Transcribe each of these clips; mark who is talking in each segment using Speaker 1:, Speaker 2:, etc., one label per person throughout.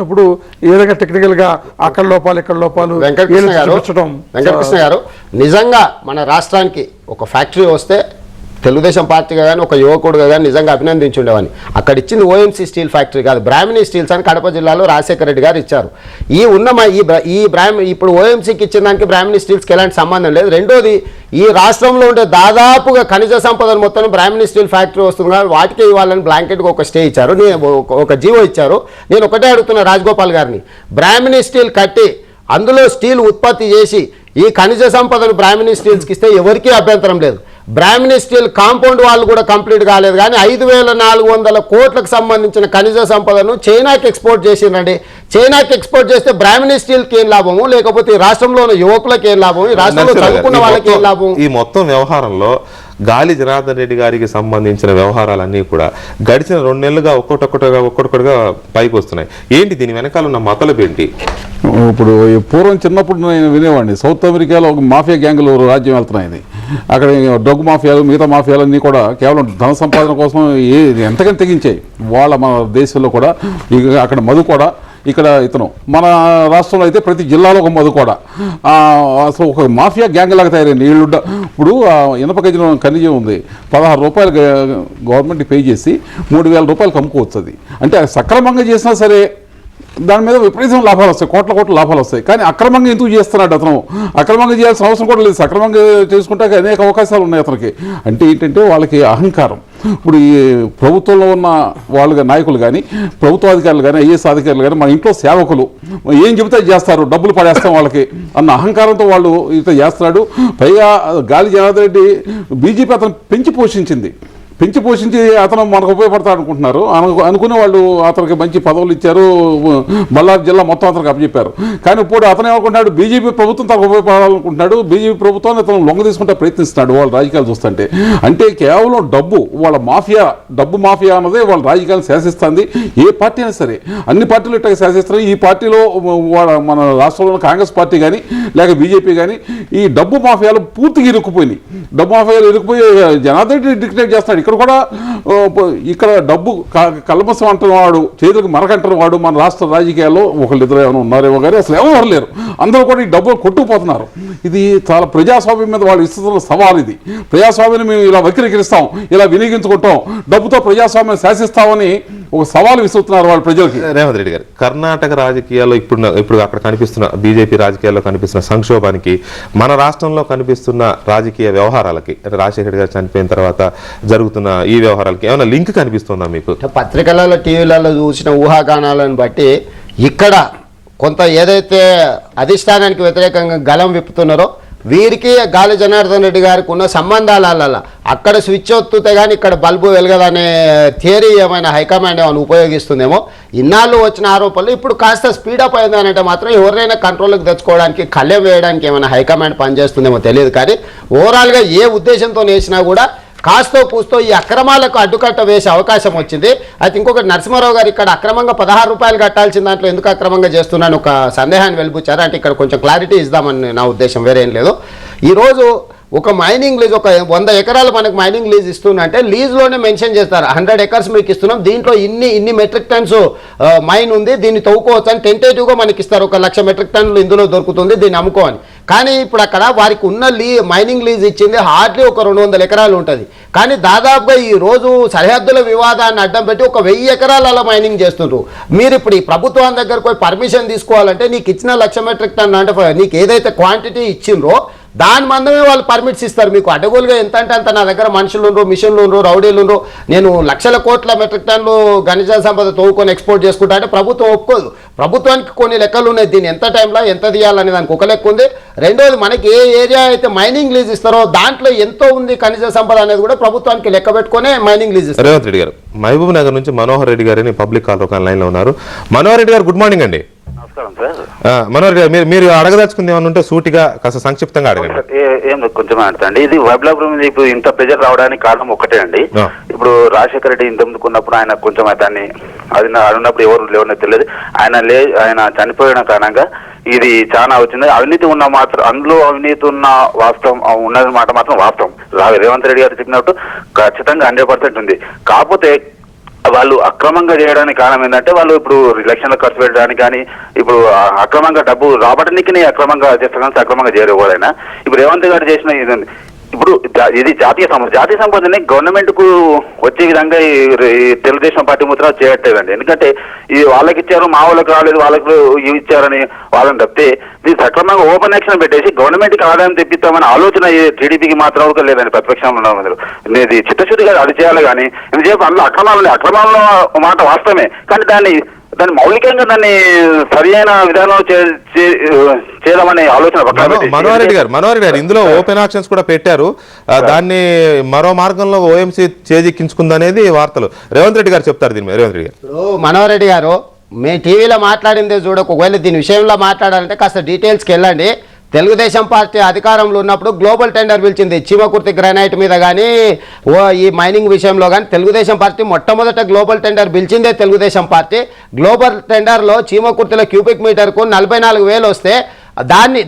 Speaker 1: అప్పుడు ఏ విధంగా టెక్నికల్ గా అక్కడ లోపాలు ఇక్కడ లోపాలు.
Speaker 2: వెంకటకృష్ణ గారు నిజంగా మన రాష్ట్రానికి ఒక ఫ్యాక్టరీ వస్తే తెలుగుదేశం పార్టీగా కానీ ఒక యువకుడుగా కానీ నిజంగా అభినందించుండేవాడిని. అక్కడ ఇచ్చింది ఓఎంసీ స్టీల్ ఫ్యాక్టరీ కాదు, బ్రాహ్మణి స్టీల్స్ అని కడప జిల్లాలో రాజశేఖర రెడ్డి గారు ఇచ్చారు. ఇప్పుడు ఓఎంసీకి ఇచ్చిన దానికి బ్రాహ్మణి స్టీల్స్కి ఎలాంటి సంబంధం లేదు. రెండోది, ఈ రాష్ట్రంలో ఉండే దాదాపుగా ఖనిజ సంపదను మొత్తం బ్రాహ్మణి స్టీల్ ఫ్యాక్టరీ వస్తుంది కానీ వాటికే ఇవ్వాలని బ్లాంకెట్గా ఒక స్టే ఇచ్చారు, ఒక జీవో ఇచ్చారు. నేను ఒకటే అడుగుతున్నా రాజగోపాల్ గారిని, బ్రాహ్మణి స్టీల్ కట్టి అందులో స్టీల్ ఉత్పత్తి చేసి ఈ ఖనిజ సంపదను బ్రాహ్మణి స్టీల్స్కి ఇస్తే ఎవరికీ అభ్యంతరం లేదు. బ్రాహ్మణి స్టీల్ కాంపౌండ్ వాళ్ళు కూడా కంప్లీట్ కాలేదు కానీ 5,400 కోట్లకు సంబంధించిన ఖనిజ సంపదను చైనాకి ఎక్స్పోర్ట్ చేసిందండి. చైనాకి ఎక్స్పోర్ట్ చేస్తే బ్రాహ్మణి స్టీల్కి ఏం లాభము, లేకపోతే రాష్ట్రంలో ఉన్న యువకులకు ఏం లాభం, ఈ రాష్ట్రంలో చదువుకున్న వాళ్ళకి ఏం లాభం?
Speaker 3: ఈ మొత్తం వ్యవహారంలో గాలి జనార్దన్ రెడ్డి గారికి సంబంధించిన వ్యవహారాలన్నీ కూడా గడిచిన 2 నెలలుగా ఒక్కొక్కటిగా పైకి వస్తున్నాయి. ఏంటి దీని వెనకాల ఉన్న మతలబు ఏంటి?
Speaker 4: ఇప్పుడు పూర్వం చిన్నప్పుడు నేను వినేవాడిని, సౌత్ అమెరికాలో ఒక మాఫియా గ్యాంగులు రాజ్యం వెళ్తున్నాయని. అక్కడ డ్రగ్ మాఫియాలు మిగతా మాఫియాలన్నీ కూడా కేవలం ధన సంపాదన కోసం ఎంతకని తెగించాయి. మన దేశంలో కూడా అక్కడ మధు కూడా, ఇక్కడ ఇతను మన రాష్ట్రంలో అయితే ప్రతి జిల్లాలో ఒక మధు కూడా అసలు ఒక మాఫియా గ్యాంగ్ లాగా తయారైంది. వీళ్ళు ఇప్పుడు ఇనప ఖనిజం ఉంది, 16 రూపాయలు గవర్నమెంట్ పే చేసి 3,000 రూపాయలకు అమ్ముకోవచ్చు. అది అంటే సక్రమంగా చేసినా సరే దాని మీద విపరీతం లాభాలు వస్తాయి, కోట్ల లాభాలు వస్తాయి. కానీ అక్రమంగా ఎందుకు చేస్తున్నాడు అతను? అక్రమంగా చేయాల్సిన అవసరం కూడా లేదు, సక్రమంగా చేసుకుంటే అనేక అవకాశాలు ఉన్నాయి అతనికి. అంటే ఏంటంటే వాళ్ళకి అహంకారం. ఇప్పుడు ఈ ప్రభుత్వంలో ఉన్న వాళ్ళ నాయకులు కానీ, ప్రభుత్వాధికారులు కానీ, ఐఏఎస్ అధికారులు కానీ, మన ఇంట్లో సేవకులు ఏం చెబితే చేస్తారు, డబ్బులు పడేస్తాం వాళ్ళకి అన్న అహంకారంతో వాళ్ళు ఇట్లా చేస్తున్నాడు. పైగా గాలి జనార్దన్ రెడ్డి బీజేపీ అతను పెంచి పోషించి అతను మనకు ఉపయోగపడతాడు అనుకుంటున్నారు. అనుకునే వాళ్ళు అతనికి మంచి పదవులు ఇచ్చారు, బళ్ళారి జిల్లా మొత్తం అతనికి అప్పచెప్పారు. కానీ ఇప్పుడు అతను ఏమనుకుంటున్నాడు, బీజేపీ ప్రభుత్వం తనకు ఉపయోగపడాలనుకుంటున్నాడు. బీజేపీ ప్రభుత్వాన్ని అతను లొంగ తీసుకుంటే ప్రయత్నిస్తున్నాడు వాళ్ళ రాజకీయాలు చూస్తుంటే. అంటే కేవలం వాళ్ళ డబ్బు మాఫియా అన్నదే వాళ్ళ రాజకీయాలు శాసిస్తుంది. ఏ పార్టీ అయినా సరే, అన్ని పార్టీలు ఇట్లా శాసిస్తారు. ఈ పార్టీలో మన రాష్ట్రంలో కాంగ్రెస్ పార్టీ కానీ లేక బీజేపీ కానీ ఈ డబ్బు మాఫియాలు పూర్తిగా ఇరుక్కుపోయినాయి. డబ్బు మాఫియాలు ఇరుక్కుపోయి జనార్దన్ రెడ్డి డిక్టేట్ చేస్తాడు. ఇక్కడ డబ్బు కల్మసం అంటున్నవాడు, చేతులకు మరకంటున్నవాడు మన రాష్ట్ర రాజకీయాల్లో ఒకళ్ళిద్దరు ఏమైనా ఉన్నారేమో కానీ అసలు ఎవరు లేరు. అందరూ కూడా ఈ డబ్బులు కొట్టుకుపోతున్నారు. ఇది చాలా ప్రజాస్వామ్యం మీద వాళ్ళు ఇస్తున్న సవాల్. ఇది ప్రజాస్వామ్యాన్ని మేము ఇలా వక్రీకరిస్తాం, ఇలా వినియోగించుకుంటాం, డబ్బుతో ప్రజాస్వామ్యం శాసిస్తామని ఒక సవాల్ విసురుతున్నారు వాళ్ళు ప్రజలకి.
Speaker 3: రేవంత్ రెడ్డి గారు, కర్ణాటక రాజకీయాల్లో ఇప్పుడు అక్కడ కనిపిస్తున్న బీజేపీ రాజకీయాల్లో కనిపిస్తున్న సంక్షోభానికి, మన రాష్ట్రంలో కనిపిస్తున్న రాజకీయ వ్యవహారాలకి, రాజశేఖర రెడ్డి గారు చనిపోయిన తర్వాత జరుగుతున్న ఈ వ్యవహారాలకి ఏమైనా లింక్ కనిపిస్తుందా మీకు?
Speaker 2: పత్రికలలో టీవీలలో చూసిన ఊహాగానాలను బట్టి ఇక్కడ కొంత ఏదైతే అధిష్టానానికి వ్యతిరేకంగా గలం విప్పుతున్నారో వీరికి గాలి జనార్దన్ రెడ్డి గారికి ఉన్న సంబంధాల అక్కడ స్విచ్ ఒత్తుతే కానీ ఇక్కడ బల్బు వెలగదనే థియరీ ఏమైనా హైకమాండ్ ఏమైనా ఉపయోగిస్తుందేమో. ఇన్నాళ్ళు వచ్చిన ఆరోపణలు ఇప్పుడు కాస్త స్పీడప్ అయిందనంటే మాత్రం ఎవరైనా కంట్రోల్కి తెచ్చుకోవడానికి, కళ్ళెం వేయడానికి ఏమైనా హైకమాండ్ పనిచేస్తుందేమో తెలియదు. కానీ ఓవరాల్గా ఏ ఉద్దేశంతో వేసినా కూడా కాస్తో కూస్తో ఈ అక్రమాలకు అడ్డుకట్ట వేసే అవకాశం వచ్చింది. అయితే ఇంకొకటి, నరసింహారావు గారు ఇక్కడ అక్రమంగా 16 రూపాయలు కట్టాల్సిన దాంట్లో ఎందుకు అక్రమంగా చేస్తున్నాను ఒక సందేహాన్ని వెలిపుచ్చారు. అంటే ఇక్కడ కొంచెం క్లారిటీ ఇద్దామని నా ఉద్దేశం, వేరేం లేదు. ఈరోజు ఒక మైనింగ్ లీజ్, ఒక 100 ఎకరాలు మనకు మైనింగ్ లీజ్ ఇస్తున్నంటే లీజ్లోనే మెన్షన్ చేస్తారు 100 ఎకర్స్ మీకు ఇస్తున్నాం, దీంట్లో ఇన్ని మెట్రిక్ టన్స్ మైన్ ఉంది, దీన్ని తవ్వుకోవచ్చు అని టెంటేటివ్గా మనకి ఇస్తారు. 1,00,000 మెట్రిక్ టన్నులు ఇందులో దొరుకుతుంది, దీన్ని అమ్ముకోని. కానీ ఇప్పుడు అక్కడ వారికి ఉన్న మైనింగ్ లీజ్ ఇచ్చింది హార్డ్లీ ఒక 200 ఎకరాలు ఉంటుంది. కానీ దాదాపుగా ఈ రోజు సరిహద్దుల వివాదాన్ని అడ్డం పెట్టి 1,000 ఎకరాలు అలా మైనింగ్ చేస్తుండ్రు. మీరు ఇప్పుడు ఈ ప్రభుత్వం దగ్గరకు పోయి పర్మిషన్ తీసుకోవాలంటే నీకు ఇచ్చిన 1,00,000 మెట్రిక్ టన్ అంటే నీకు ఏదైతే క్వాంటిటీ ఇచ్చిండ్రో దాని మందమే వాళ్ళు పర్మిట్స్ ఇస్తారు. మీకు అడ్డగోలుగా ఎంత అంటే అంత నా దగ్గర మనుషులు ఉండ్రు, మిషన్లు ఉండ్రు, రౌడీలు ఉండ్రు, నేను లక్షల కోట్ల మెట్రిక్ టన్లు ఖనిజ సంపద తవ్వుకొని ఎక్స్పోర్ట్ చేసుకుంటా అంటే ప్రభుత్వం ఒప్పుకోదు. ప్రభుత్వానికి కొన్ని లెక్కలు ఉన్నాయి, దీన్ని ఎంత టైంలో ఎంత తీయాలనే దానికి ఒక లెక్క ఉంది. రెండోది, మనకి ఏ ఏరియా అయితే మైనింగ్ లీజ్ ఇస్తారో దాంట్లో ఎంతో ఉంది ఖనిజ సంపద అనేది కూడా ప్రభుత్వానికి లెక్క పెట్టుకునే మైనింగ్ లీజ్ ఇస్తారు.
Speaker 3: రేవంత్ రెడ్డి గారు, మహబూబ్ నగర్ నుంచి మనోహర్ రెడ్డి గారిని పబ్లిక్ కాల్ ఒక లైన్లో ఉన్నారు. మనోహర్ రెడ్డి గారు, గుడ్ మార్నింగ్ అండి. మనోహర్ గారు, మీరు అడగదలుచుకుంది ఏమన్నా ఉంటే సూటిగా కాస్త సంక్షిప్తంగా అడగండి.
Speaker 5: ఏం కొంచెం అండి, ఇది వెబ్లాబ్ ఇప్పుడు ఇంత ప్రెజర్ రావడానికి కారణం ఒకటే అండి. ఇప్పుడు రాజశేఖర రెడ్డి ఇంత ముందుకున్నప్పుడు ఆయన కొంచెం దాన్ని అది ఉన్నప్పుడు ఎవరు లేవనో తెలియదు, ఆయన చనిపోయిన కారణంగా ఇది చాలా వచ్చింది. అవినీతి ఉన్న మాత్రం, అందులో అవినీతి ఉన్న వాస్తవం ఉన్నది మాట మాత్రం వాస్తవం. రేవంత్ రెడ్డి గారు చెప్పినట్టు ఖచ్చితంగా 100% ఉంది. కాకపోతే వాళ్ళు అక్రమంగా చేయడానికి కారణం ఏంటంటే వాళ్ళు ఇప్పుడు ఎలక్షన్లో ఖర్చు పెట్టడానికి కానీ ఇప్పుడు అక్రమంగా డబ్బు రాబట్టడానికి అక్రమంగా చేస్తాను, సక్రమంగా చేయరు ఎవరైనా. ఇప్పుడు రేవంత్ గారు చేసిన ఇప్పుడు ఇది జాతీయ సంపదని గవర్నమెంట్ కు వచ్చే విధంగా ఈ తెలుగుదేశం పార్టీ ముద్ర చేయట్లేదండి. ఎందుకంటే ఇది వాళ్ళకి ఇచ్చారు, మా వాళ్ళకి రాలేదు, వాళ్ళకు ఇచ్చారని వాళ్ళని తప్పితే ఇది సక్రమంగా ఓపెన్ యాక్షన్ పెట్టేసి గవర్నమెంట్ కి ఆదాయం తెప్పిస్తామని ఆలోచన టీడీపీకి మాత్రం లేదండి. ప్రతిపక్షంలో ఉన్నారు, ఇది చిత్తశుద్ధిగా అది చేయాలి. కానీ ఎందుచేపు అందులో అక్రమాల్లో మాట వాస్తవమే, కానీ దాన్ని మౌలికంగా దాన్ని సరి అయిన విధానంలో చేద్దామనే ఆలోచన.
Speaker 3: మనోహర్ రెడ్డి గారు ఇందులో ఓపెన్ ఆక్షన్స్ కూడా పెట్టారు, దాన్ని మరో మార్గంలో ఓఎంసీ చేజిక్కించుకుందనేది వార్తలు. రేవంత్ రెడ్డి గారు చెప్తారు దీని మీద. రేవంత్ రెడ్డి గారు,
Speaker 2: ఇప్పుడు మనోహర్ రెడ్డి గారు మేము టీవీలో మాట్లాడిందే చూడక, ఒకవేళ దీని విషయంలో మాట్లాడాలంటే కాస్త డీటెయిల్స్కి వెళ్ళండి. తెలుగుదేశం పార్టీ అధికారంలో ఉన్నప్పుడు గ్లోబల్ టెండర్ పిలిచింది చీమకుర్తి గ్రానైట్ మీద కానీ ఈ మైనింగ్ విషయంలో కానీ. తెలుగుదేశం పార్టీ మొట్టమొదట గ్లోబల్ టెండర్ పిలిచిందే తెలుగుదేశం పార్టీ. గ్లోబల్ టెండర్లో చీమకుర్తిలో క్యూబిక్ మీటర్కు 44,000 వస్తే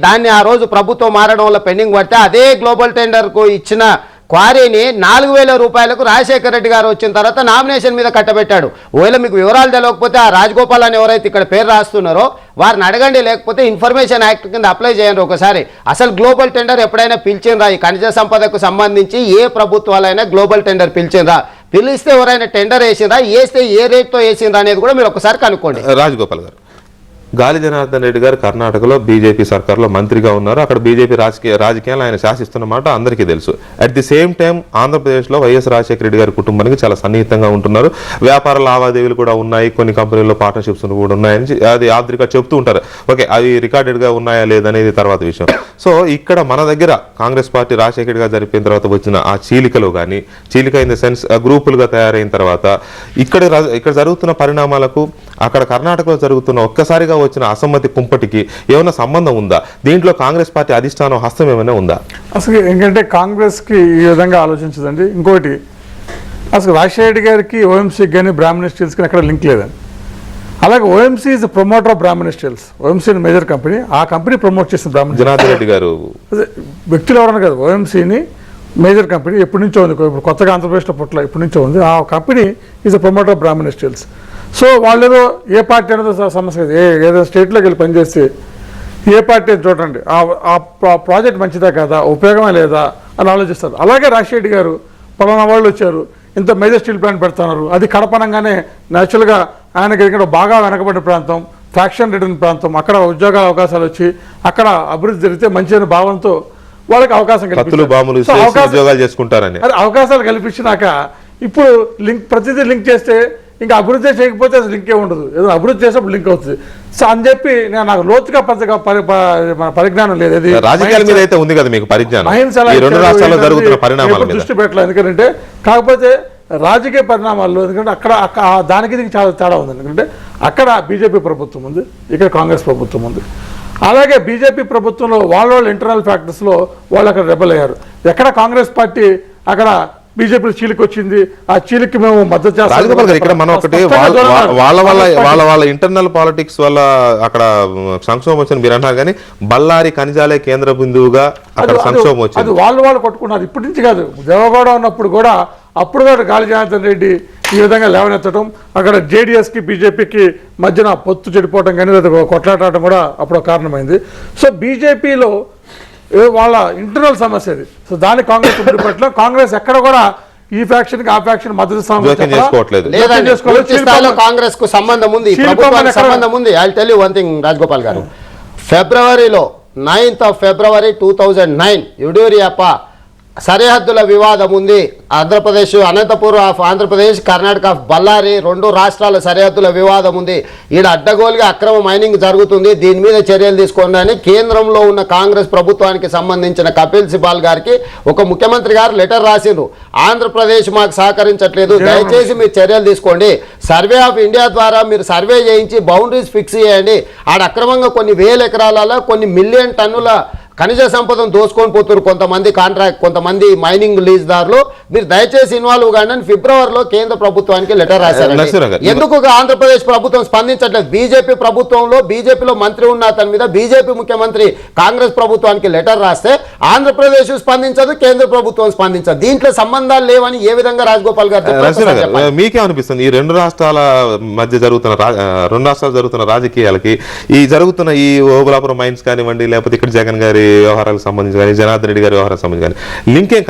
Speaker 2: దాన్ని ఆ రోజు ప్రభుత్వం మారడం వల్ల పెండింగ్ పడితే అదే గ్లోబల్ టెండర్కు ఇచ్చిన క్వారీని 4,000 రూపాయలకు రాజశేఖర రెడ్డి గారు వచ్చిన తర్వాత నామినేషన్ మీద కట్టబెట్టాడు. ఒకవేళ మీకు వివరాలు తెలియకపోతే ఆ రాజగోపాల్ అని ఎవరైతే ఇక్కడ పేరు రాస్తున్నారో వారిని అడగండి, లేకపోతే ఇన్ఫర్మేషన్ యాక్ట్ కింద అప్లై చేయండి ఒకసారి. అసలు గ్లోబల్ టెండర్ ఎప్పుడైనా పిలిచిండ్రా? ఈ ఖనిజ సంపదకు సంబంధించి ఏ ప్రభుత్వాలైనా గ్లోబల్ టెండర్ పిలిచిండ్రా? పిలిస్తే ఎవరైనా టెండర్ వేసిండ్రా? వేస్తే ఏ రేట్తో వేసిండ్రా అనేది కూడా మీరు ఒకసారి కనుక్కోండి.
Speaker 3: రాజగోపాల్ గారు, గాలి జనార్దన్ రెడ్డి గారు కర్ణాటకలో బీజేపీ సర్కార్లో మంత్రిగా ఉన్నారు. అక్కడ బీజేపీ రాజకీయాలు ఆయన శాసిస్తున్నమాట అందరికీ తెలుసు. అట్ ది సేమ్ టైం ఆంధ్రప్రదేశ్లో వైఎస్ రాజశేఖర రెడ్డి గారి కుటుంబానికి చాలా సన్నిహితంగా ఉంటున్నారు. వ్యాపార లావాదేవీలు కూడా ఉన్నాయి, కొన్ని కంపెనీల్లో పార్ట్నర్షిప్స్ కూడా ఉన్నాయని అది ఆర్థిక చెప్తూ ఉంటారు. ఓకే, అవి రికార్డెడ్గా ఉన్నాయా లేదనేది తర్వాత విషయం. సో ఇక్కడ మన దగ్గర కాంగ్రెస్ పార్టీ రాజశేఖర గారు జరిపిన తర్వాత వచ్చిన ఆ చీలికలు కానీ, చీలిక ఇన్ ద సెన్స్ గ్రూపులుగా తయారైన తర్వాత ఇక్కడ జరుగుతున్న పరిణామాలకు అక్కడ కర్ణాటకలో జరుగుతున్న ఒక్కసారిగా వచ్చిన అసమ్మతి కుంపటికి ఏమైనా సంబంధం ఉందా? దీంట్లో కాంగ్రెస్ పార్టీ అధిష్టానం హస్తం ఏమైనా ఉందా?
Speaker 1: అసలు ఏంటంటే కాంగ్రెస్ కి ఈ విధంగా ఆలోచించదండి. ఇంకోటి, అసలు రాజశేఖర రెడ్డి గారికి ఓఎంసీకి కానీ బ్రాహ్మణ స్టీల్స్ కానీ ఎక్కడ లింక్ లేదండి. అలాగే ఓఎంసీ ఇస్ ప్రమోటర్ ఆఫ్ బ్రాహ్మణ స్టీల్స్. ఓఎంసీ మేజర్ కంపెనీ, ఆ కంపెనీ ప్రమోట్ చేసిన బ్రాహ్మణ
Speaker 3: జనార్దన్ రెడ్డి గారు
Speaker 1: వ్యక్తులు ఎవరన్నా కదా. ఓఎంసీని మేజర్ కంపెనీ ఎప్పటి నుంచో ఉంది, ఇప్పుడు కొత్తగా ఆంధ్రప్రదేశ్లో పుట్ల ఎప్పటి నుంచో ఉంది. ఆ company is a promoter of బ్రాహ్మణ స్టీల్స్. సో వాళ్ళు ఏదో ఏ పార్టీ అనేది సమస్య, ఏదో స్టేట్లోకి వెళ్ళి పనిచేస్తే ఏ పార్టీ చూడండి ఆ ప్రాజెక్ట్ మంచిదా కదా, ఉపయోగమే లేదా అని ఆలోచిస్తారు. అలాగే రాజశేఖర రెడ్డి గారు పలానా వాళ్ళు వచ్చారు, ఇంత మేజర్ స్టీల్ ప్లాంట్ పెడుతున్నారు, అది కడపనంగానే న్యాచురల్గా ఆయనకి ఇక్కడ బాగా వెనకబడిన ప్రాంతం, ఫ్యాక్షన్ రిటర్న్ ప్రాంతం, అక్కడ ఉద్యోగ అవకాశాలు వచ్చి అక్కడ అభివృద్ధి జరిగితే మంచి అనే భావంతో వాళ్ళకి అవకాశం
Speaker 3: చేసుకుంటారని
Speaker 1: అవకాశాలు కల్పించినాక ఇప్పుడు ప్రతిదీ లింక్ చేస్తే ఇంకా అభివృద్ధి చేయకపోతే అసలు లింకే ఉండదు. ఏదో అభివృద్ధి చేసినప్పుడు లింక్ అవుతుంది. సో అని చెప్పి నాకు లోతుగా పరిజ్ఞానం లేదు.
Speaker 3: రాజకీయాల మీద అయితే ఉంది కదా మీకు పరిజ్ఞానం, ఈ రెండు రాష్ట్రాల్లో జరుగుతున్న పరిణామాల మీద
Speaker 1: దృష్టి పెట్టలేదు. ఎందుకంటే కాకపోతే రాజకీయ పరిణామాల్లో, ఎందుకంటే అక్కడ దానికి దీనికి చాలా తేడా ఉంది. ఎందుకంటే అక్కడ బీజేపీ ప్రభుత్వం ఉంది, ఇక్కడ కాంగ్రెస్ ప్రభుత్వం ఉంది. అలాగే బీజేపీ ప్రభుత్వంలో వాళ్ళ ఇంటర్నల్ ఫ్యాక్టర్స్లో వాళ్ళు అక్కడ రెబల్ అయ్యారు. ఎక్కడ కాంగ్రెస్ పార్టీ అక్కడ బీజేపీ చీలికి వచ్చింది, ఆ చీలికి మేము మద్దతు చేస్తాం.
Speaker 3: ఇక్కడ మనం ఒకటి వాళ్ళ ఇంటర్నల్ పాలిటిక్స్ వల్ల అక్కడ సంక్షోభం వచ్చింది మీరు అంటారు, కానీ బళ్ళారి ఖనిజాలే కేంద్ర బిందువుగా అక్కడ సంక్షోభం వచ్చింది.
Speaker 1: అది వాళ్ళు కొట్టుకున్నారు. ఇప్పటి నుంచి కాదు, దేవగౌడ ఉన్నప్పుడు కూడా అప్పుడు కూడా గాలి జనార్దన్ రెడ్డి ఈ విధంగా లేవనెత్తడం, అక్కడ జేడీఎస్కి బీజేపీకి మధ్యన పొత్తు చెడిపోవడం కానీ లేదా కొట్లాడటం కూడా అప్పుడు కారణమైంది. సో బీజేపీలో వాళ్ళ ఇంటర్నల్ సమస్య అది. సో దాన్ని కాంగ్రెస్ పట్ల కాంగ్రెస్ ఎక్కడ కూడా ఈ ఫ్యాక్షన్ కి ఆ ఫ్యాక్షన్ మద్దతు
Speaker 2: కాంగ్రెస్ కు సంబంధం ఉంది, సంబంధం ఉంది. I tell you one thing Rajagopal గారు, ఫిబ్రవరిలో 9th of February 2009 యడ్యూరప్ప సరిహద్దుల వివాదం ఉంది. ఆంధ్రప్రదేశ్ అనంతపూర్ ఆఫ్ ఆంధ్రప్రదేశ్, కర్ణాటక ఆఫ్ బళ్ళారి, రెండు రాష్ట్రాల సరిహద్దుల వివాదం ఉంది. ఈడ అడ్డగోలుగా అక్రమ మైనింగ్ జరుగుతుంది, దీని మీద చర్యలు తీసుకోండి అని కేంద్రంలో ఉన్న కాంగ్రెస్ ప్రభుత్వానికి సంబంధించిన కపిల్ సిబాల్ గారికి ఒక ముఖ్యమంత్రి గారు లెటర్ రాసిండ్రు. ఆంధ్రప్రదేశ్ మాకు సహకరించట్లేదు, దయచేసి మీరు చర్యలు తీసుకోండి. సర్వే ఆఫ్ ఇండియా ద్వారా మీరు సర్వే చేయించి బౌండరీస్ ఫిక్స్ చేయండి. ఆడ అక్రమంగా కొన్ని వేల ఎకరాలలో కొన్ని మిలియన్ టన్నుల ఖనిజ సంపదను దోసుకొని పోతున్నారు కొంతమంది కాంట్రాక్ట్, కొంతమంది మైనింగ్ లీజ్దారులు, మీరు దయచేసి ఇన్వాల్వ్ కాండి అని ఫిబ్రవరిలో కేంద్ర ప్రభుత్వానికి లెటర్ రాశారు. ఎందుకు ఆంధ్రప్రదేశ్ ప్రభుత్వం స్పందించట్లేదు? బీజేపీ ప్రభుత్వంలో బీజేపీలో మంత్రి ఉన్న అతని మీద బీజేపీ ముఖ్యమంత్రి కాంగ్రెస్ ప్రభుత్వానికి లెటర్ రాస్తే ఆంధ్రప్రదేశ్ స్పందించదు, కేంద్ర ప్రభుత్వం స్పందించదు. దీంట్లో సంబంధాలు లేవని ఏ విధంగా రాజగోపాల్ గారు చెప్పారు?
Speaker 3: మీకే అనిపిస్తుంది ఈ రెండు రాష్ట్రాల మధ్య రెండు రాష్ట్రాలు జరుగుతున్న రాజకీయాలకి ఈ జరుగుతున్న ఈ ఓబులాపురం మైన్స్ కానివ్వండి, లేకపోతే ఇక్కడ జగన్ గారి వ్యవహారాలకు సంబంధించి కానీ, జనార్దన్ రెడ్డి గారి వ్యవహారాలకు సంబంధించి కానీ లింక్ ఏం